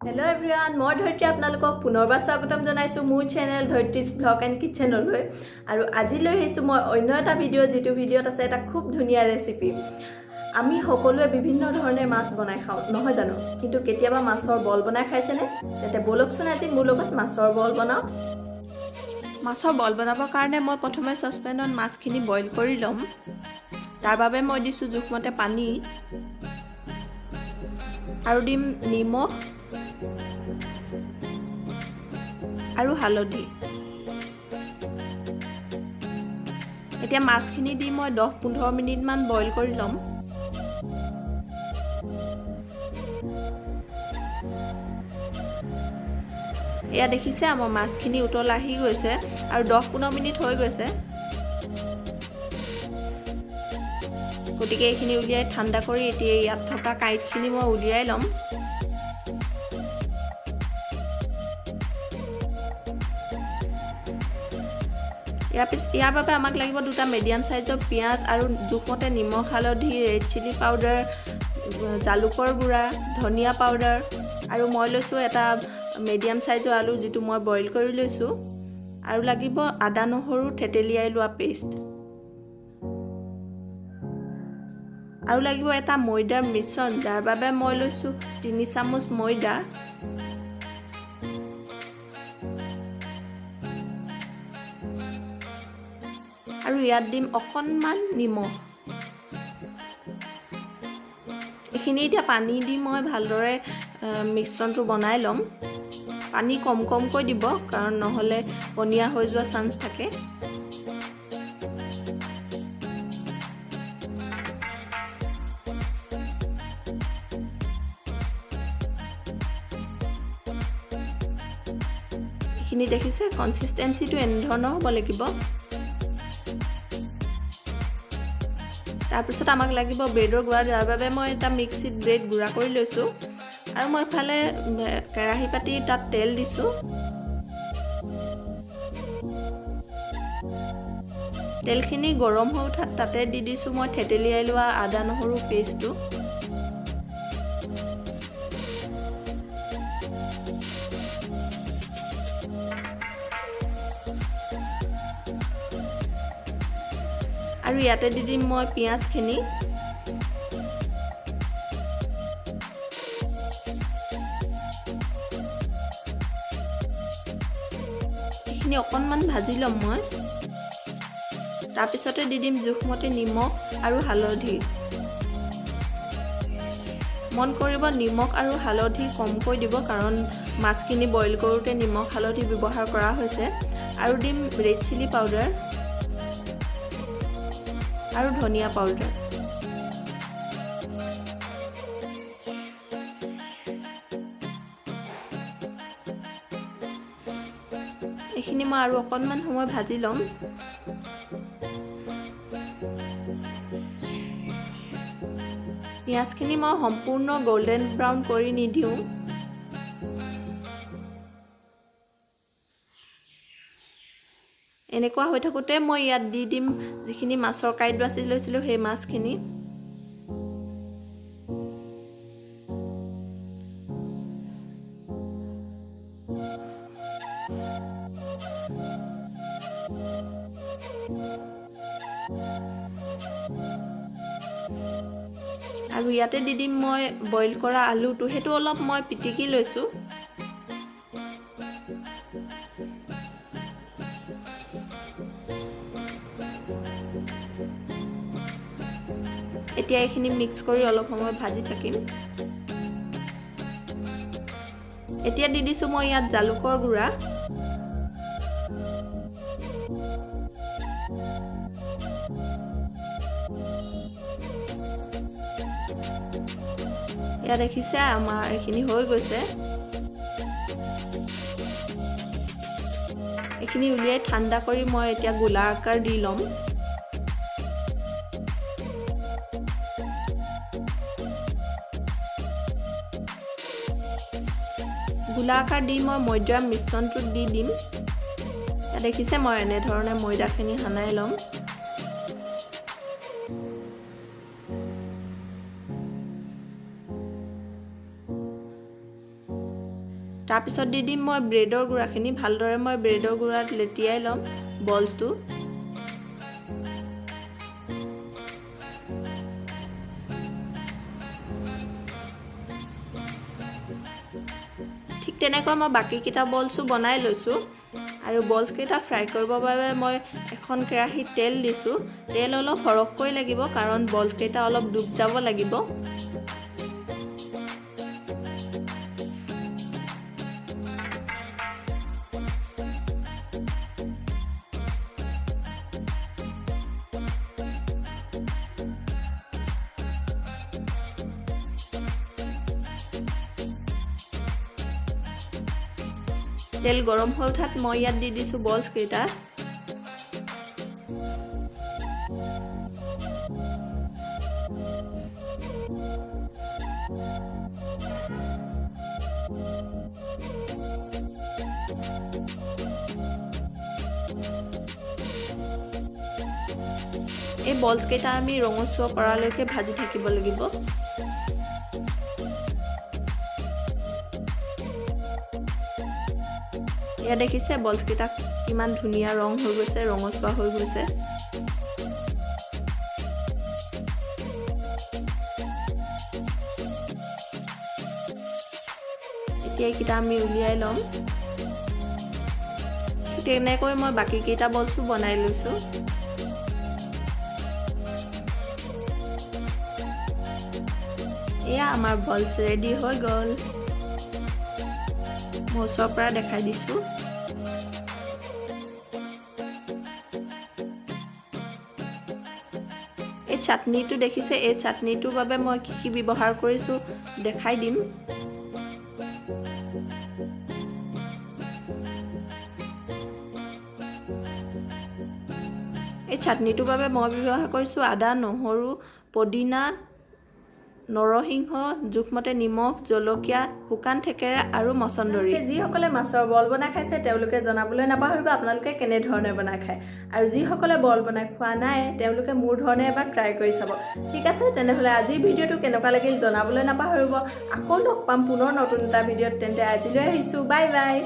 Hello everyone, মই ধৰিত্ৰী আপোনালোকক পুনৰবাৰ স্বাগতম জনাইছো মোৰ চেনেল ধৰিত্ৰীজ ব্লগ এণ্ড কিচেনলৈ আৰু আজি লৈ আহিছো মই অন্য এটা ভিডিঅ যেটো ভিডিঅত আছে এটা খুব ধুনীয়া ৰেচিপি আমি সকলোৱে বিভিন্ন ধৰণে মাছ বনাই খাওঁ নহয় জানো কিন্তু কেতিয়াবা মাছৰ বল বনাই খাইছেনে তেতে বলকচোন আজি মোৰ লগত মাছৰ বল বনাও মাছৰ বল বনাবৰ কাৰণে মই প্ৰথমে সসপেনত মাছখিনি বইল কৰি লম তাৰ বাবে মই দিছো জুখমতে পানী আৰু দিম নিমখ আৰু হালধি এতিয়া মাছখিনি দি মই 10-15 মিনিট মান বইল কৰি লম এয়া দেখিছে আমাৰ মাছখিনি উতল আহি গৈছে আৰু 10-15 মিনিট হৈ গৈছে গতিকে এইখিনি উলিয়াই ঠাণ্ডা কৰি এতিয়া ইয়াত থকা কাইটখিনি মই উলিয়াই লম ইয়াৰ বাবে আমাক লাগিব দুটা মিডিয়াম সাইজৰ পিয়াজ আৰু জুখমতে নিমখ হালধি ৰেড চিলি পাউডাৰ জালুকৰ গুড়া ধনিয়া পাউডাৰ আৰু মই লৈছো এটা মিডিয়াম সাইজৰ আলু যেটো মই বইল কৰি লৈছো আৰু লাগিব আদা নহৰু থেতেলিয়াই লোৱা পেষ্ট আৰু লাগিব এটা ময়দাৰ মিশ্ৰণ যাৰ বাবে মই লৈছো 3 চামুচ ময়দা আৰু ইয়াত দিম অকণমান নিমখ এখিনি এতিয়া পানী দি মই ভালদৰে মিশ্ৰণটো বনাই লম পানী কমকৈ দিব কাৰণ নহলে পনিয়া হৈ যোৱা চান্স থাকে এখিনি দেখিছে কনসিস্টেন্সিটো এনেধৰণৰ হ'ব লাগিব তাৰপিছত আমাক লাগিব ব্ৰেডৰ গুড়া যাৰ বাবে মই এটা মিক্সিত ব্ৰেড গুড়া কৰি লৈছো আৰু মই ফালে কেৰাহী পাতি তাত তেল দিছো তেলখিনি গৰম হৈ উঠাত তাতে দি দিছো মই থেতেলিয়াই লোৱা আদা নহৰু পেষ্টটো আৰু ইয়াতে দি দিম মই পিয়াজখিনি এইখিনি অকণমান ভাজি লম মই তাৰপিছতে দি দিম জুখমতে নিমখ আৰু হালধি মন কৰিব নিমখ আৰু হালধি কমকৈ দিব কাৰণ মাছখিনি বইল কৰোতে নিমখ হালধি ব্যৱহাৰ কৰা হৈছে আৰু দিম ৰেড চিলি পাউডাৰ আৰু ধনিয়া পাউডাৰ এইখিনি মই আৰু অকণমান সময় ভাজি লম পিয়াজখিনি মই সম্পূৰ্ণ গোল্ডেন ব্ৰাউন কৰি নিদিওঁ এনেকুৱা হৈ থাকোতে মই ইয়াত দি দিম যিখিনি মাছৰ কাইট বাছি লৈছিলো সেই মাছখিনি আৰু ইয়াতে দি দিম মই বইল কৰা আলুটো হেতু অলপ মই পিটিকি লৈছো এতিয়া এইখিনি মিক্স কৰি অলপ সময় ভাজি থাকিম এতিয়া দি দিছো মই ইয়াত জালুকৰ গুড়া ইয়া দেখিছে আমাৰ এইখিনি হৈ গৈছে এইখিনি উলিয়াই ঠাণ্ডা কৰি মই এতিয়া গোলা আকাৰ দি লম গোলা আকাৰ দি মই ময়দাৰ মিশ্ৰণটো দি দিম ইয়া দেখিছে মই এনে ধৰণে ময়দাখিনি হানাই লম তাৰপিছত দি দিম মই ব্ৰেডৰ গুড়াখিনি ভালদৰে মই ব্ৰেডৰ গুড়াত লেটিয়াই ল'ম বলছটো ঠিক তেনেকৈ মই বাকীকেইটা বলছো বনাই লৈছোঁ আৰু বলছকেইটা ফ্ৰাই কৰিবৰ বাবে মই এখন কেৰাহীত তেল দিছোঁ তেল অলপ সৰহকৈ লাগিব কাৰণ বলছকেইটা অলপ ডুব যাব লাগিব তেল গৰম হৈ উঠাত মই ইয়াত দি দিছোঁ বলছকেইটা এই বলছকেইটা আমি ৰঙচুৱা পৰালৈকে ভাজি থাকিব লাগিব এয়া দেখিছে বলছকেইটা কিমান ধুনীয়া ৰং হৈ গৈছে ৰঙচুৱা হৈ গৈছে এতিয়া এইকেইটা আমি উলিয়াই ল'ম তেনেকৈ মই বাকীকেইটা বলছো বনাই লৈছোঁ এয়া আমাৰ বলছ ৰেডি হৈ গ'ল মই ওচৰৰ পৰা দেখাই দিছোঁ এই চাটনিটো দেখিছে এই চাটনিটোৰ বাবে মই কি ব্যৱহাৰ কৰিছোঁ দেখাই দিম এই চাটনিটোৰ বাবে মই ব্যৱহাৰ কৰিছোঁ আদা নহৰু পদিনা নৰসিংহ জোখমতে নিমখ জলকীয়া শুকান থেকেৰা আৰু মছন্দৰী যিসকলে মাছৰ বল বনাই খাইছে তেওঁলোকে জনাবলৈ নাপাহৰিব আপোনালোকে কেনেধৰণে বনাই খায় আৰু যিসকলে বল বনাই খোৱা নাই তেওঁলোকে মোৰ ধৰণে এবাৰ ট্ৰাই কৰি চাব ঠিক আছে তেনেহ'লে আজিৰ ভিডিঅ'টো কেনেকুৱা লাগিল জনাবলৈ নাপাহৰিব আকৌ লগ পাম পুনৰ নতুন এটা ভিডিঅ'ত তেন্তে আজিলৈ আহিছোঁ বাই বাই